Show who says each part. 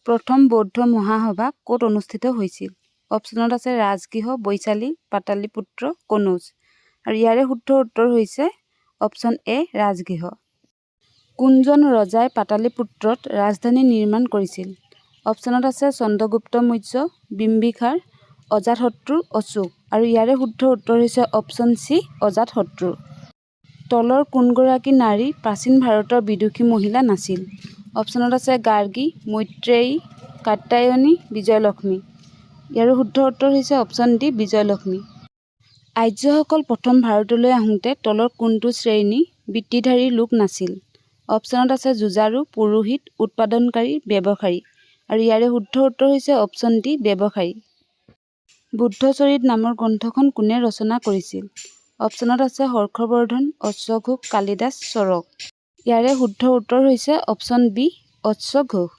Speaker 1: প্ৰথম বৌদ্ধ মহাসভা ক'ত অনুষ্ঠিত হৈছিল? অপশ্যনত আছে ৰাজগৃহ, বৈশালী, পাটালিপুত্ৰ, কনৌজ। আৰু ইয়াৰে শুদ্ধ উত্তৰ হৈছে অপশ্যন এ ৰাজগৃহ। কোনজন ৰজাই পাটালিপুত্ৰত ৰাজধানী নিৰ্মাণ কৰিছিল? অপশ্যনত আছে চন্দ্ৰগুপ্ত মৌৰ্য, বিম্বিসাৰ, অজাতশত্ৰু, অশোক। আৰু ইয়াৰে শুদ্ধ উত্তৰ হৈছে অপশ্যন চি অজাতশত্ৰু। তলৰ কোনগৰাকী নাৰী প্ৰাচীন ভাৰতৰ বিদুষী মহিলা নাছিল? অপশ্যনত আছে গাৰ্গী, মৈত্ৰেয়ী, কাত্যায়নী, বিজয়লক্ষ্মী। ইয়াৰ শুদ্ধ উত্তৰ হৈছে অপশ্যন ডি বিজয়লক্ষ্মী। আৰ্যসকল প্ৰথম ভাৰতলৈ আহোঁতে তলৰ কোনটো শ্ৰেণী বৃত্তিধাৰী লোক নাছিল? অপশ্যনত আছে যুঁজাৰু, পুৰোহিত, উৎপাদনকাৰী, ব্যৱসায়ী। আৰু ইয়াৰে শুদ্ধ উত্তৰ হৈছে অপশ্যন ডি ব্যৱসায়ী। বুদ্ধচৰিত নামৰ গ্ৰন্থখন কোনে ৰচনা কৰিছিল? অপশ্যনত আছে হৰ্ষবৰ্ধন, অশ্বঘোষ, কালিদাস, চৰক। ইয়াৰে শুদ্ধ উত্তৰ হৈছে অপশ্যন বি অশ্বঘোষ।